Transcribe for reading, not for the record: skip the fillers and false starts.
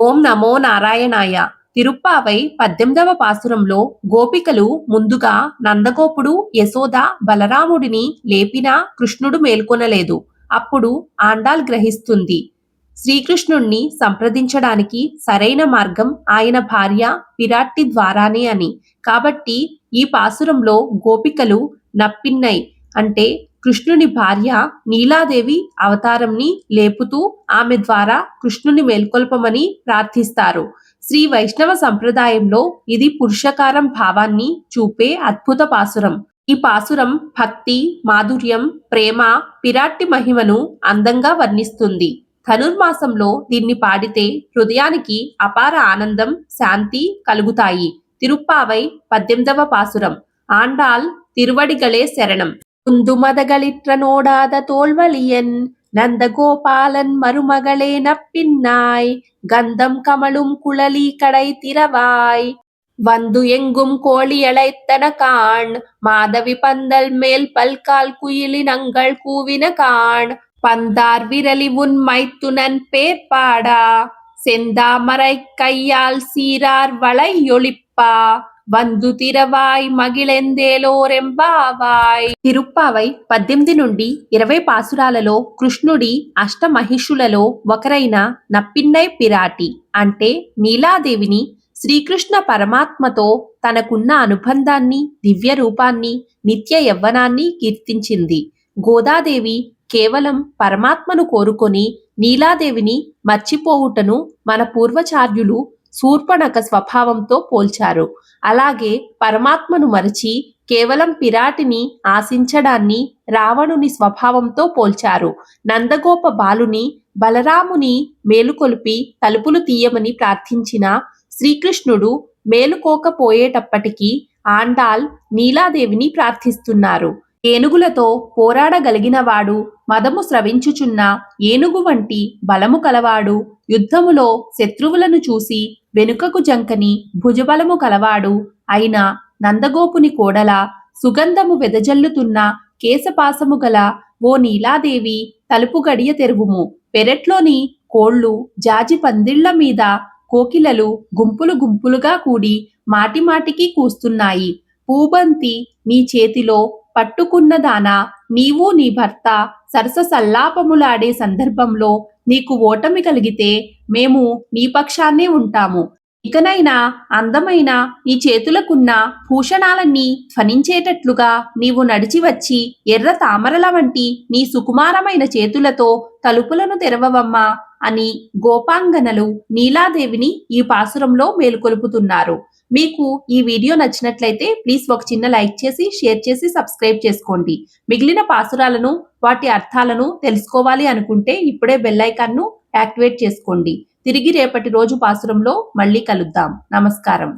ఓం నమో నారాయణాయ. తిరుప్పావై 18వ పాసురంలో గోపికలు ముందుగా నందగోపుడు, యశోద, బలరాముడిని లేపినా కృష్ణుడు మేల్కొనలేదు. అప్పుడు ఆండాళ్ గ్రహిస్తుంది. శ్రీకృష్ణుణ్ణి సంప్రదించడానికి సరైన మార్గం ఆయన భార్య పిరాట్టి ద్వారానే అని. కాబట్టి ఈ పాసురంలో గోపికలు నప్పిన్నై అంటే కృష్ణుని భార్య నీలాదేవి అవతారంని లేపుతూ ఆమె ద్వారా కృష్ణుని మేల్కొల్పమని ప్రార్థిస్తారు. శ్రీ వైష్ణవ సంప్రదాయంలో ఇది పురుషకారం భావాన్ని చూపే అద్భుత పాసురం. ఈ పాసురం భక్తి, మాధుర్యం, ప్రేమ, పిరాట్టి మహిమను అందంగా వర్ణిస్తుంది. ధనుర్మాసంలో దీన్ని పాడితే హృదయానికి అపార ఆనందం, శాంతి కలుగుతాయి. తిరుప్పావై 18వ పాసురం. ఆండాళ్ తిరువడిగళే శరణం. குந்துமதகளிற்ற நோடாத தோல்வலியன் நந்தகோபாலன் மருமகளே நப்பின்னாய் கந்தம் கமழும் குழலி கடை திறவாய் வந்து எங்கும் கோழியழைத்தன காண் மாதவி பந்தல் மேல் பல்கால் குயிலினங்கள் கூவின காண் பந்தார் விரலி உன் மைத்துனன் பேர்பாடா செந்தாமரை கையால் சீரார் வளையொளிப்பா వందు తిరవాయ్ మగిళెందేలోరెంబావాయ్. తిరుప్పావై 18 నుండి 20 పాసురాలలో కృష్ణుడి అష్టమహిషులలో ఒకరైన నప్పిన్నై పిరాటి అంటే నీలాదేవిని శ్రీకృష్ణ పరమాత్మతో తనకున్న అనుబంధాన్ని, దివ్య రూపాన్ని, నిత్య యవ్వనాన్ని కీర్తించింది. గోదాదేవి కేవలం పరమాత్మను కోరుకొని నీలాదేవిని మర్చిపోవుటను మన పూర్వచార్యులు శూర్పణఖ స్వభావంతో పోల్చారు. అలాగే పరమాత్మను మరచి కేవలం పిరాటిని ఆశించడాన్ని రావణుని స్వభావంతో పోల్చారు. నందగోప బాలుని బలరాముని మేలుకొల్పి తలుపులు తీయమని ప్రార్థించిన శ్రీకృష్ణుడు మేలుకోకపోయేటప్పటికీ ఆండాళ్ నీలాదేవిని ప్రార్థిస్తున్నారు. ఏనుగులతో పోరాడగలిగినవాడు, మదము స్రవించుచున్న ఏనుగు వంటి బలము కలవాడు, యుద్ధములో శత్రువులను చూసి వెనుకకు జంకని భుజబలము కలవాడు అయిన నందగోపుని కోడల, సుగంధము వెదజల్లుతున్న కేశపాసము గల ఓ నీలాదేవి తలుపు గడియ తెరువుము. పెరట్లోని కోళ్లు జాజి పందిళ్ల మీద కోకిలలు గుంపులు గుంపులుగా కూడి మాటిమాటికి కూస్తున్నాయి. పూబంతి నీ చేతిలో పట్టుకున్నదానా, నీవు నీ భర్త సరస సల్లాపములాడే సందర్భంలో నీకు ఓటమి కలిగితే మేము నీ పక్షాన్నే ఉంటాము. ఇకనైనా అందమైన నీ చేతులకున్న భూషణాలన్నీ ధ్వనించేటట్లుగా నీవు నడిచి వచ్చి ఎర్ర తామరల వంటి నీ సుకుమారమైన చేతులతో తలుపులను తెరవవమ్మా అని గోపాంగనలు నీలాదేవిని ఈ పాసురంలో మేలుకొలుపుతున్నారు. మీకు ఈ వీడియో నచ్చినట్లయితే ప్లీజ్ ఒక చిన్న లైక్ చేసి, షేర్ చేసి, సబ్స్క్రైబ్ చేసుకోండి. మిగిలిన పాసురాలను, వాటి అర్థాలను తెలుసుకోవాలి అనుకుంటే ఇప్పుడే బెల్ ఐకాన్ను యాక్టివేట్ చేసుకోండి. తిరిగి రేపటి రోజు పాసురంలో మళ్ళీ కలుద్దాం. నమస్కారం.